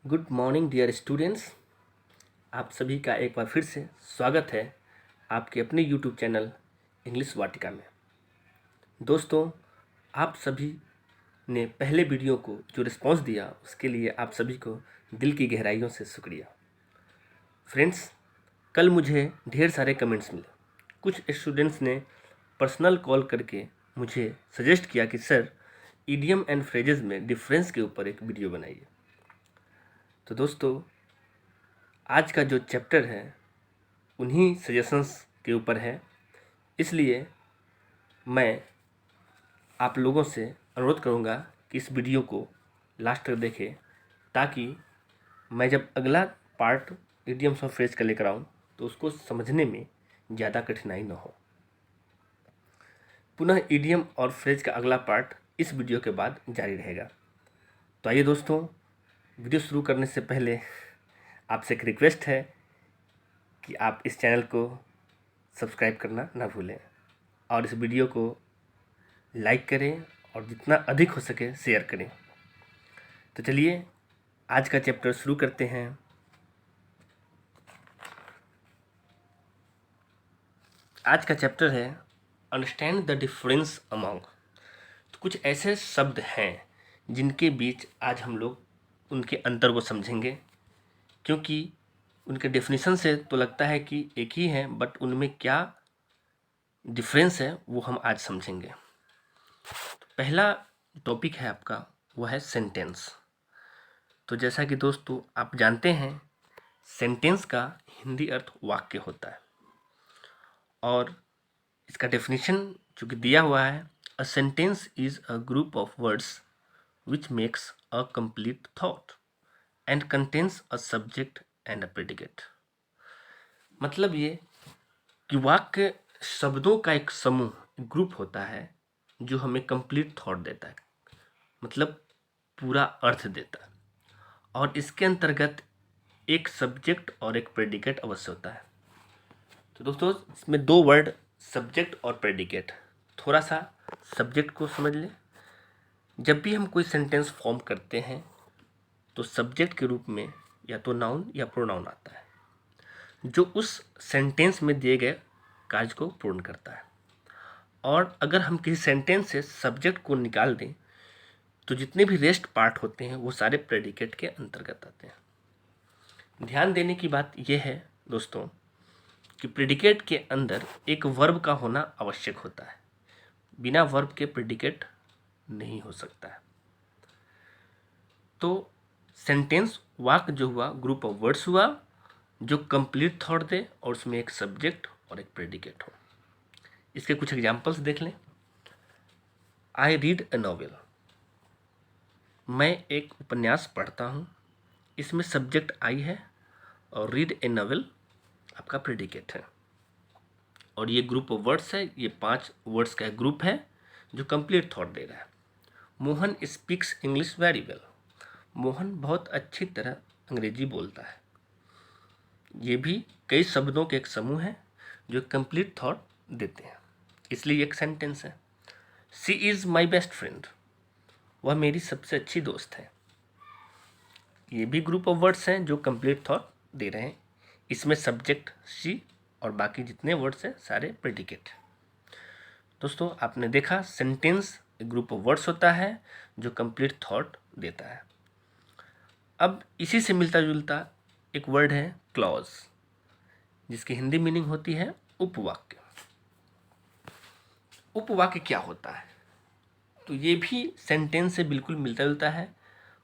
Good morning dear students. आप सभी का एक बार फिर से स्वागत है आपके अपने यूट्यूब चैनल इंग्लिश वाटिका में। दोस्तों, आप सभी ने पहले वीडियो को जो रिस्पांस दिया उसके लिए आप सभी को दिल की गहराइयों से शुक्रिया। फ्रेंड्स, कल मुझे ढेर सारे कमेंट्स मिले। कुछ स्टूडेंट्स ने पर्सनल कॉल करके मुझे सजेस्ट किया कि सर, इडियम एंड फ्रेजेस में डिफरेंस के ऊपर एक वीडियो बनाइए। तो दोस्तों, आज का जो चैप्टर है उन्हीं सजेशंस के ऊपर है, इसलिए मैं आप लोगों से अनुरोध करूंगा कि इस वीडियो को लास्ट तक देखें, ताकि मैं जब अगला पार्ट इडियम्स और फ्रेज का लेकर आऊँ तो उसको समझने में ज़्यादा कठिनाई न हो। पुनः इडियम और फ्रेज का अगला पार्ट इस वीडियो के बाद जारी रहेगा। तो आइए दोस्तों, वीडियो शुरू करने से पहले आपसे एक रिक्वेस्ट है कि आप इस चैनल को सब्सक्राइब करना ना भूलें और इस वीडियो को लाइक करें और जितना अधिक हो सके शेयर करें। तो चलिए आज का चैप्टर शुरू करते हैं। आज का चैप्टर है अंडरस्टैंड द डिफरेंस अमंग। तो कुछ ऐसे शब्द हैं जिनके बीच आज हम लोग उनके अंतर को समझेंगे, क्योंकि उनके डेफिनेशन से तो लगता है कि एक ही है, बट उनमें क्या डिफरेंस है वो हम आज समझेंगे। तो पहला टॉपिक है आपका, वो है सेंटेंस। तो जैसा कि दोस्तों आप जानते हैं, सेंटेंस का हिंदी अर्थ वाक्य होता है और इसका डेफिनेशन जो कि दिया हुआ है, a sentence is a group of words which makes a complete thought and contains a subject and a predicate. मतलब ये कि वाक्य शब्दों का एक समूह, ग्रुप होता है जो हमें कंप्लीट थॉट देता है, मतलब पूरा अर्थ देता है, और इसके अंतर्गत एक सब्जेक्ट और एक प्रेडिकेट अवश्य होता है। तो दोस्तों, इसमें दो वर्ड सब्जेक्ट और प्रेडिकेट। थोड़ा सा सब्जेक्ट को समझ लें। जब भी हम कोई सेंटेंस फॉर्म करते हैं तो सब्जेक्ट के रूप में या तो नाउन या प्रोनाउन आता है, जो उस सेंटेंस में दिए गए कार्य को पूर्ण करता है। और अगर हम किसी सेंटेंस से सब्जेक्ट को निकाल दें तो जितने भी रेस्ट पार्ट होते हैं वो सारे प्रेडिकेट के अंतर्गत आते हैं। ध्यान देने की बात यह है दोस्तों कि प्रेडिकेट के अंदर एक वर्ब का होना आवश्यक होता है। बिना वर्ब के प्रेडिकेट नहीं हो सकता है। तो सेंटेंस वाक्य जो हुआ, ग्रुप ऑफ वर्ड्स हुआ जो कंप्लीट थॉट दे और उसमें एक सब्जेक्ट और एक प्रेडिकेट हो। इसके कुछ एग्जांपल्स देख लें। I read A novel. मैं एक उपन्यास पढ़ता हूँ। इसमें सब्जेक्ट आई है और रीड ए नॉवेल आपका प्रेडिकेट है। और ये ग्रुप ऑफ वर्ड्स है, ये 5 वर्ड्स का ग्रुप है जो कंप्लीट थॉट दे रहा है। Mohan speaks English very well. Mohan बहुत अच्छी तरह अंग्रेजी बोलता है। ये भी कई शब्दों के एक समूह है जो कंप्लीट थॉट देते हैं, इसलिए एक सेंटेंस है। She is my best friend. वह मेरी सबसे अच्छी दोस्त है। ये भी ग्रुप ऑफ वर्ड्स हैं जो कंप्लीट थॉट दे रहे हैं। इसमें सब्जेक्ट शी और बाकी जितने वर्ड्स हैं सारे प्रेडिकेट। दोस्तों, आपने देखा सेंटेंस एक ग्रुप ऑफ वर्ड्स होता है जो कंप्लीट थॉट देता है। अब इसी से मिलता जुलता एक वर्ड है क्लॉज, जिसकी हिंदी मीनिंग होती है उपवाक्य। उपवाक्य क्या होता है? तो ये भी सेंटेंस से बिल्कुल मिलता जुलता है,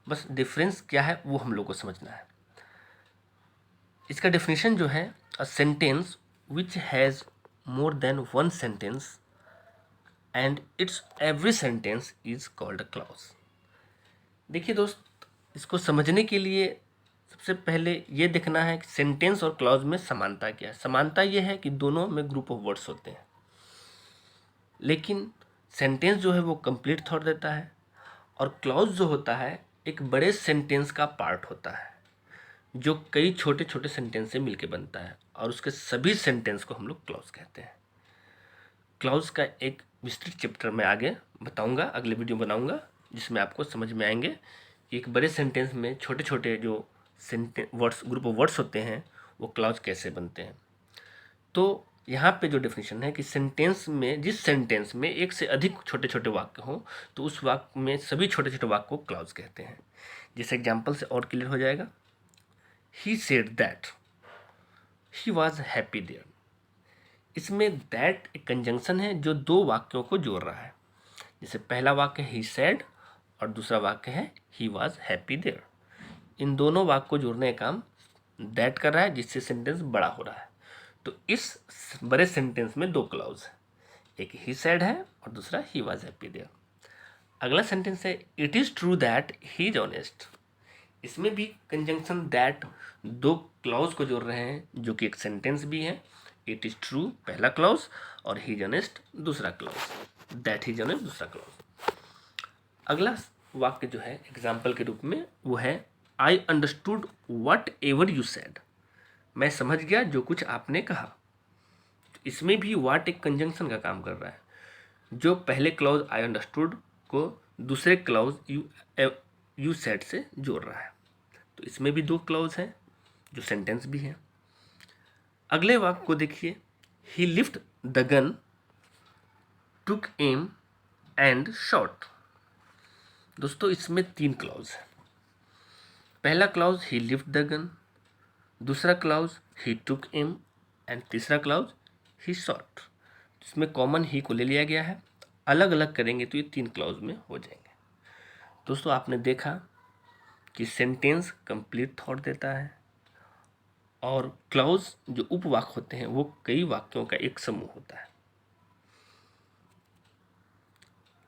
बस डिफरेंस क्या है वो हम लोग को समझना है। इसका डेफिनेशन जो है, a sentence which has more than one sentence and it's every sentence is called a clause. देखिए दोस्त, इसको समझने के लिए सबसे पहले ये देखना है कि सेंटेंस और क्लॉज में समानता क्या है। समानता ये है कि दोनों में ग्रुप ऑफ वर्ड्स होते हैं, लेकिन सेंटेंस जो है वो कंप्लीट थॉट देता है और क्लॉज जो होता है एक बड़े सेंटेंस का पार्ट होता है जो कई छोटे छोटे सेंटेंस से मिलकर बनता है, और उसके सभी सेंटेंस को हम लोग क्लॉज कहते हैं। क्लॉज का एक विस्तृत चैप्टर मैं आगे बताऊंगा, अगले वीडियो बनाऊंगा, जिसमें आपको समझ में आएंगे एक बड़े सेंटेंस में छोटे छोटे जो वर्ड्स, ग्रुप ऑफ वर्ड्स होते हैं, वो क्लॉज कैसे बनते हैं। तो यहाँ पे जो डेफिनेशन है कि सेंटेंस में, जिस सेंटेंस में एक से अधिक छोटे छोटे वाक्य हों, तो उस वाक्य में सभी छोटे छोटे वाक्य को क्लॉज कहते हैं। जैसे एग्जाम्पल से और क्लियर हो जाएगा। He said that he was happy there. इसमें दैट एक कंजंक्शन है जो दो वाक्यों को जोड़ रहा है। जैसे पहला वाक्य ही सेड और दूसरा वाक्य है ही वॉज हैप्पी देयर। इन दोनों वाक्य को जोड़ने का काम दैट कर रहा है, जिससे सेंटेंस बड़ा हो रहा है। तो इस बड़े सेंटेंस में दो क्लॉज है, एक ही सेड है और दूसरा ही वॉज हैप्पी देयर। अगला सेंटेंस है it is true that he is honest. इसमें भी कंजंक्शन दैट दो क्लॉज को जोड़ रहे हैं, जो कि एक सेंटेंस भी है। इट इज़ ट्रू पहला क्लॉज और ही इज ऑनेस्ट दूसरा clause, that he is honest दूसरा क्लॉज। अगला वाक्य जो है एग्जाम्पल के रूप में वो है I understood what ever you said. मैं समझ गया जो कुछ आपने कहा। तो इसमें भी वाट एक कंजंक्शन का काम कर रहा है, जो पहले क्लॉज आई अंडरस्टूड को दूसरे क्लॉज यू सेड से जोड़ रहा है। तो इसमें भी दो क्लॉज हैं जो सेंटेंस भी हैं। अगले वाक्य को देखिए, he lift the gun, took aim and shot. दोस्तों इसमें तीन क्लॉज है। पहला clause he lift the gun, दूसरा clause he took aim and तीसरा क्लॉज ही शॉट। इसमें कॉमन ही को ले लिया गया है, अलग अलग करेंगे तो ये तीन क्लॉज में हो जाएंगे। दोस्तों आपने देखा कि सेंटेंस कंप्लीट थॉट देता है और क्लॉज जो उपवाक्य होते हैं वो कई वाक्यों का एक समूह होता है।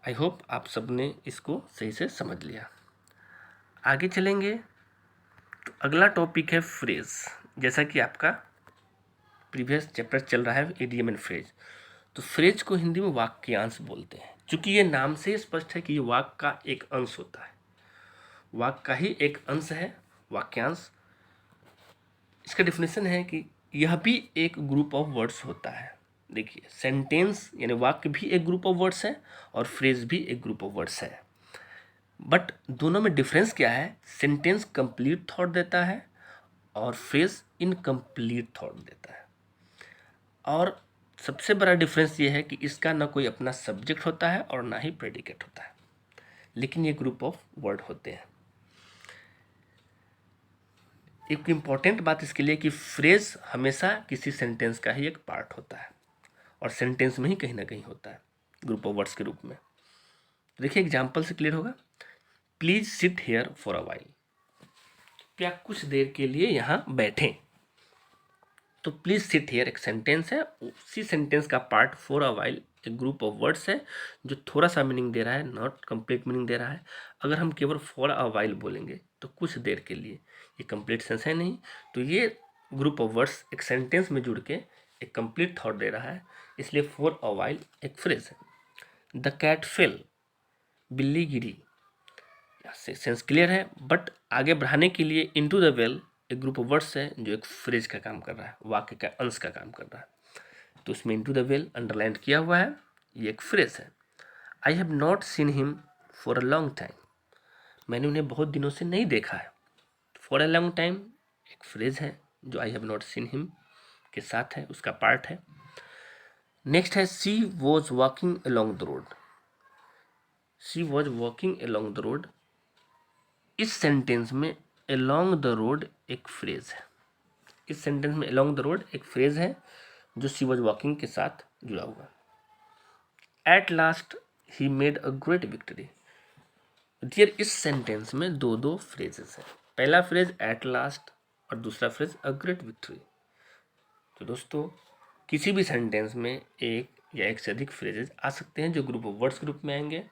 आई होप आप सबने इसको सही से समझ लिया। आगे चलेंगे तो अगला टॉपिक है फ्रेज। जैसा कि आपका प्रीवियस चैप्टर चल रहा है इडियम एंड फ्रेज, तो फ्रेज को हिंदी में वाक्यांश बोलते हैं। चूंकि ये नाम से ही स्पष्ट है कि ये वाक्य का एक अंश होता है, वाक्य का ही एक अंश है वाक्यांश। इसका डेफिनेशन है कि यह भी एक ग्रुप ऑफ वर्ड्स होता है। देखिए सेंटेंस यानी वाक्य भी एक ग्रुप ऑफ वर्ड्स है और फ्रेज भी एक ग्रुप ऑफ वर्ड्स है, बट दोनों में डिफरेंस क्या है। सेंटेंस कंप्लीट थॉट देता है और फ्रेज इनकम्प्लीट थॉट देता है। और सबसे बड़ा डिफरेंस ये है कि इसका ना कोई अपना सब्जेक्ट होता है और ना ही प्रेडिकेट होता है, लेकिन ये ग्रुप ऑफ वर्ड होते हैं। एक इम्पॉर्टेंट बात इसके लिए कि फ्रेज हमेशा किसी सेंटेंस का ही एक पार्ट होता है और सेंटेंस में ही कहीं ना कहीं होता है ग्रुप ऑफ वर्ड्स के रूप में। देखिए एग्जाम्पल से क्लियर होगा। Please sit here for a while. क्या कुछ देर के लिए यहाँ बैठें। तो प्लीज सिट हेयर एक सेंटेंस है, उसी सेंटेंस का पार्ट फॉर अ वाइल एक ग्रुप ऑफ वर्ड्स है जो थोड़ा सा मीनिंग दे रहा है, नॉट कंप्लीट मीनिंग दे रहा है। अगर हम केवल फॉर अ वाइल बोलेंगे तो कुछ देर के लिए, ये कंप्लीट सेंस है नहीं। तो ये ग्रुप ऑफ वर्ड्स एक सेंटेंस में जुड़ के एक कंप्लीट थॉट दे रहा है, इसलिए फॉर अ वाइल एक फ्रेज है। द कैट फेल, बिल्ली गिरी, सेंस क्लियर है। बट आगे बढ़ाने के लिए इनटू द वेल एक ग्रुप ऑफ वर्ड्स है जो एक फ्रेज का काम कर रहा है, वाक्य का अंश का काम कर रहा है। तो इसमें इनटू द वेल अंडरलाइन किया हुआ है, ये एक फ्रेज है। I have not seen him for a long time, मैंने उन्हें बहुत दिनों से नहीं देखा है। फॉर अ लॉन्ग टाइम एक फ्रेज है जो I have not seen him के साथ है, उसका पार्ट है। नेक्स्ट है she was walking along the road. She was walking along the road, इस सेंटेंस में अलोंग द रोड एक फ्रेज है। इस सेंटेंस में अलोंग द रोड एक फ्रेज है जो शी वॉज वॉकिंग के साथ जुड़ा हुआ। At last he made a great victory. डियर इस सेंटेंस में दो दो फ्रेजेस हैं, पहला फ्रेज एट लास्ट और दूसरा फ्रेज अ ग्रेट विक्ट्री। तो दोस्तों किसी भी सेंटेंस में एक या एक से अधिक फ्रेजेस आ सकते हैं जो ग्रुप ऑफ वर्ड्स के रूप में आएंगे,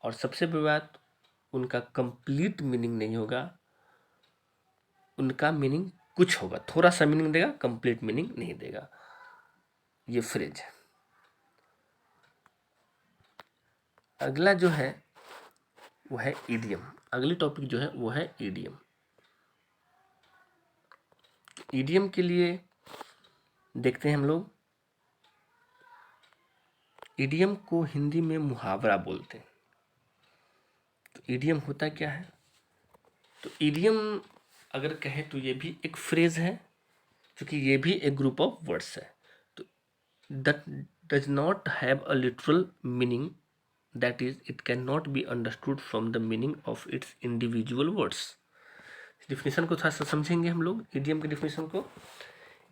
और सबसे बड़ी बात उनका कंप्लीट मीनिंग नहीं होगा, उनका मीनिंग कुछ होगा, थोड़ा सा मीनिंग देगा, कंप्लीट मीनिंग नहीं देगा। ये फ्रेज है। अगला जो है वो है ईडियम। अगली टॉपिक जो है वो है ईडियम। ईडियम के लिए देखते हैं हम लोग, ईडियम को हिंदी में मुहावरा बोलते हैं। तो ईडियम होता क्या है। तो इडियम अगर कहें तो ये भी एक फ्रेज है, क्योंकि ये भी एक ग्रुप ऑफ वर्ड्स है। तो that does not have a literal meaning, that is it can not be understood from the meaning of its individual words. Definition को थोड़ा सा समझेंगे हम लोग, इडियम के डिफिनेशन को।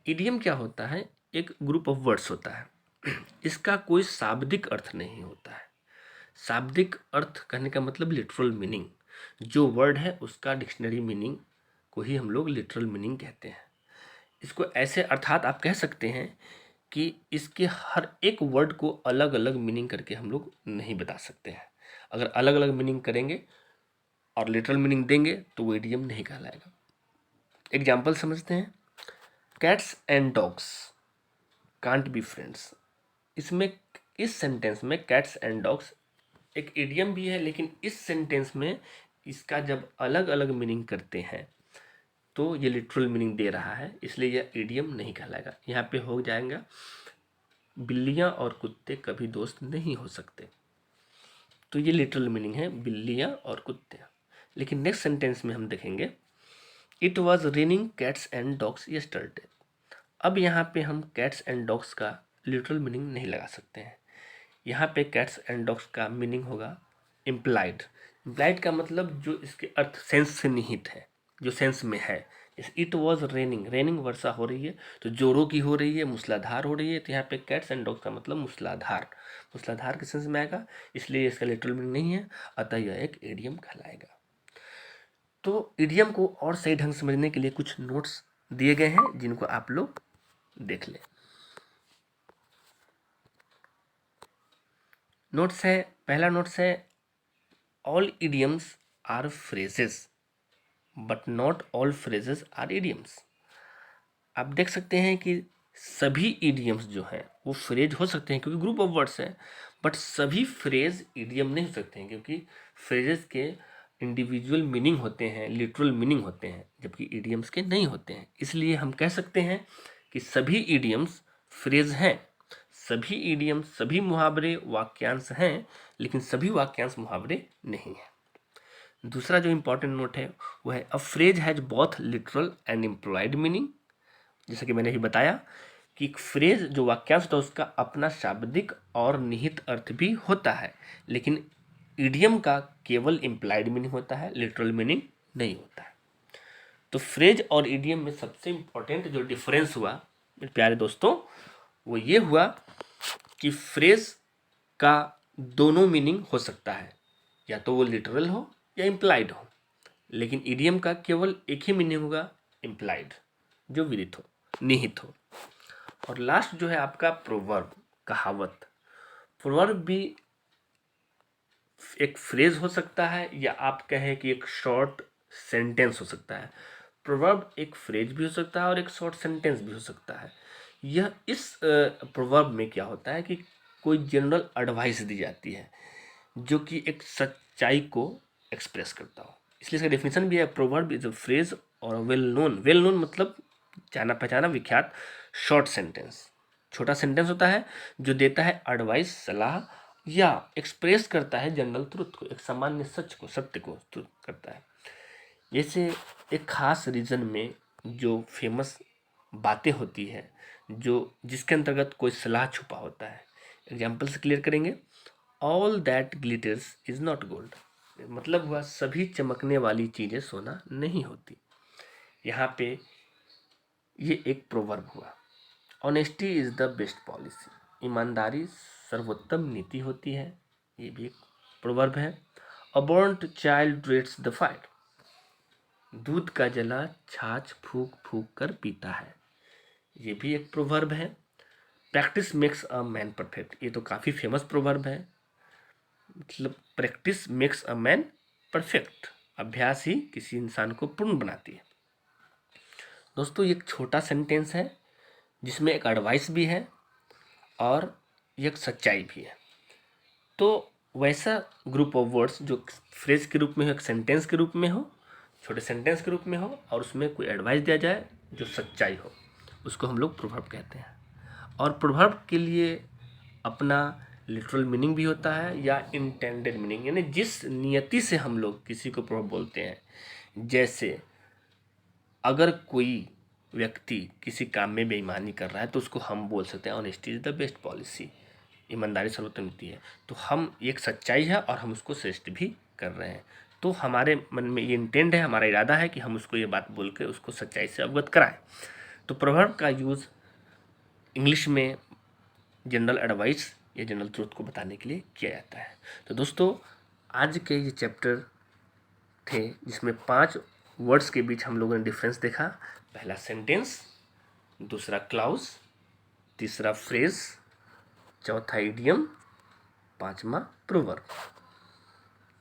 इडियम क्या होता है? एक ग्रुप ऑफ वर्ड्स होता है। इसका कोई शाब्दिक अर्थ नहीं होता है। शाब्दिक अर्थ कहने का मतलब लिटरल मीनिंग, जो वर्ड है उसका डिक्शनरी मीनिंग को ही हम लोग लिटरल मीनिंग कहते हैं। इसको ऐसे अर्थात आप कह सकते हैं कि इसके हर एक वर्ड को अलग अलग मीनिंग करके हम लोग नहीं बता सकते हैं। अगर अलग अलग मीनिंग करेंगे और लिटरल मीनिंग देंगे तो वो इडियम नहीं कहलाएगा। एग्जाम्पल समझते हैं। Cats and dogs can't be friends. इसमें, इस सेंटेंस में कैट्स एंड डॉग्स एक इडियम भी है, लेकिन इस सेंटेंस में इसका जब अलग अलग मीनिंग करते हैं तो ये लिटरल मीनिंग दे रहा है, इसलिए यह इडियम नहीं कहलाएगा। यहाँ पे हो जाएगा बिल्लियाँ और कुत्ते कभी दोस्त नहीं हो सकते, तो ये लिटरल मीनिंग है बिल्लियाँ और कुत्ते। लेकिन नेक्स्ट सेंटेंस में हम देखेंगे it was raining cats and dogs yesterday. अब यहाँ पे हम कैट्स एंड डॉग्स का लिटरल मीनिंग नहीं लगा सकते हैं। यहाँ पे कैट्स एंड डॉग्स का मीनिंग होगा इम्प्लाइड। इम्प्लाइड का मतलब जो इसके अर्थ सेंस से निहित है, जो सेंस में है। इट वॉज रेनिंग, रेनिंग वर्षा हो रही है, तो जोरों की हो रही है, मूसलाधार हो रही है, तो यहाँ पे कैट्स एंड डॉग्स का मतलब मूसलाधार, मूसलाधार के सेंस में आएगा, इसलिए इसका लिटरल मीनिंग नहीं है, अतः यह एक इडियम कहलाएगा। तो इडियम को और सही ढंग से समझने के लिए कुछ नोट्स दिए गए हैं जिनको आप लोग देख लें। नोट्स है, पहला नोट्स है all idioms are phrases but not all phrases are idioms. आप देख सकते हैं कि सभी इडियम्स जो हैं वो फ्रेज हो सकते हैं क्योंकि ग्रुप ऑफ वर्ड्स है, बट सभी फ्रेज इडियम नहीं हो सकते हैं क्योंकि फ्रेजेस के इंडिविजुअल मीनिंग होते हैं, लिटरल मीनिंग होते हैं, जबकि इडियम्स के नहीं होते हैं। इसलिए हम कह सकते हैं कि सभी इडियम्स फ्रेज हैं, सभी इडियम्स, सभी मुहावरे वाक्यांश हैं, लेकिन सभी वाक्यांश मुहावरे नहीं हैं। दूसरा जो इम्पोर्टेंट नोट है वो है a phrase has both literal and employed meaning. जैसा कि मैंने भी बताया कि एक फ्रेज जो वाक्यांश होता है उसका अपना शाब्दिक और निहित अर्थ भी होता है, लेकिन इडियम का केवल इम्प्लाइड मीनिंग होता है, लिटरल मीनिंग नहीं होता है। तो फ्रेज और इडियम में सबसे इम्पोर्टेंट जो डिफरेंस हुआ मेरे प्यारे दोस्तों वो ये हुआ कि फ्रेज का दोनों मीनिंग हो सकता है, या तो वो लिटरल हो या इम्प्लाइड हो, लेकिन इडियम का केवल एक ही मीनिंग होगा, इम्प्लाइड, जो विदित हो, निहित हो। और लास्ट जो है आपका प्रोवर्ब, कहावत। प्रोवर्ब भी एक फ्रेज हो सकता है या आप कहें कि एक शॉर्ट सेंटेंस हो सकता है। प्रोवर्ब एक फ्रेज भी हो सकता है और एक शॉर्ट सेंटेंस भी हो सकता है। यह इस प्रोवर्ब में क्या होता है कि कोई जनरल एडवाइस दी जाती है जो कि एक सच्चाई को एक्सप्रेस करता हो, इसलिए इसका डेफिनेशन भी है प्रोवर्ब इज अ फ्रेज और वेल नोन। वेल नोन मतलब जाना पहचाना, विख्यात शॉर्ट सेंटेंस, छोटा सेंटेंस होता है जो देता है एडवाइस, सलाह, या एक्सप्रेस करता है जनरल ट्रुथ को, एक सामान्य सच को, सत्य को करता है। जैसे एक खास रीजन में जो फेमस बातें होती है जो जिसके अंतर्गत कोई सलाह छुपा होता है। एग्जाम्पल से क्लियर करेंगे। All that glitters is not gold, मतलब हुआ सभी चमकने वाली चीज़ें सोना नहीं होती। यहाँ पे ये एक प्रोवर्ब हुआ। Honesty is the best policy, ईमानदारी सर्वोत्तम नीति होती है, ये भी एक प्रोवर्ब है। अ बर्न्ट चाइल्ड ड्रेट्स द फायर, दूध का जला छाछ फूक फूक कर पीता है, ये भी एक प्रोवर्ब है। Practice makes a man perfect, ये तो काफ़ी फेमस प्रोवर्ब है, मतलब practice makes a man perfect, अभ्यास ही किसी इंसान को पूर्ण बनाती है। दोस्तों ये एक छोटा सेंटेंस है जिसमें एक एडवाइस भी है और एक सच्चाई भी है। तो वैसा ग्रुप ऑफ वर्ड्स जो फ्रेज के रूप में हो, एक सेंटेंस के रूप में हो, छोटे सेंटेंस के रूप में हो और उसमें कोई एडवाइस दिया जाए जो सच्चाई हो, उसको हम लोग प्रोवर्ब कहते हैं। और प्रोवर्ब के लिए अपना लिटरल मीनिंग भी होता है या इंटेंडेड मीनिंग, यानी जिस नियति से हम लोग किसी को प्रोवर्ब बोलते हैं जैसे अगर कोई व्यक्ति किसी काम में बेईमानी कर रहा है तो उसको हम बोल सकते हैं honesty is the best policy, ईमानदारी सर्वोत्तम नीति है। तो हम एक सच्चाई है और हम उसको श्रेष्ठ भी कर रहे हैं। तो हमारे मन में ये इंटेंट है, हमारा इरादा है कि हम उसको ये बात बोल के उसको सच्चाई से अवगत कराएं। तो प्रोवर्ब का यूज़ इंग्लिश में जनरल एडवाइस या जनरल ट्रूथ को बताने के लिए किया जाता है। तो दोस्तों, आज के ये चैप्टर थे जिसमें 5 वर्ड्स के बीच हम लोगों ने डिफरेंस देखा। पहला सेंटेंस, दूसरा क्लाउज, तीसरा फ्रेज, चौथा इडियम, पांचवा प्रोवर्ब।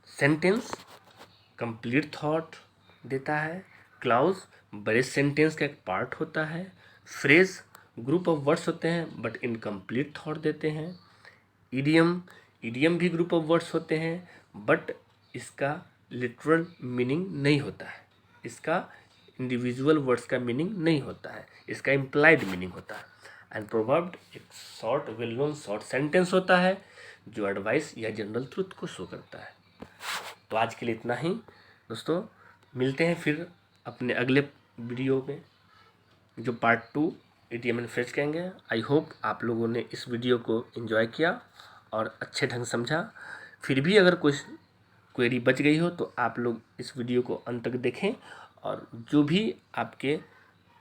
सेंटेंस कंप्लीट थॉट देता है, क्लाउज बड़े सेंटेंस का एक पार्ट होता है, फ्रेज ग्रुप ऑफ वर्ड्स होते हैं बट इनकम्प्लीट थॉट देते हैं, इडियम भी ग्रुप ऑफ वर्ड्स होते हैं बट इसका लिटरल मीनिंग नहीं होता है, इसका इंडिविजुअल वर्ड्स का मीनिंग नहीं होता है, इसका इम्प्लाइड मीनिंग होता है। एंड प्रोवर्ब एक short well known short sentence होता है जो एडवाइस या जनरल ट्रूथ को शो करता है। तो आज के लिए इतना ही दोस्तों, मिलते हैं फिर अपने अगले वीडियो में जो पार्ट 2 इडियम एंड फ्रेज कहेंगे। आई होप आप लोगों ने इस वीडियो को एंजॉय किया और अच्छे ढंग से समझा। फिर भी अगर कुछ क्वेरी बच गई हो तो आप लोग इस वीडियो को अंत तक देखें और जो भी आपके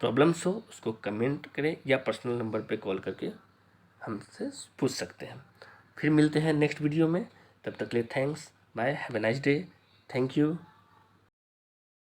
प्रॉब्लम्स हो उसको कमेंट करें या पर्सनल नंबर पे कॉल करके हमसे पूछ सकते हैं। फिर मिलते हैं नेक्स्ट वीडियो में, तब तक के लिए thanks, bye, have a nice day, thank you.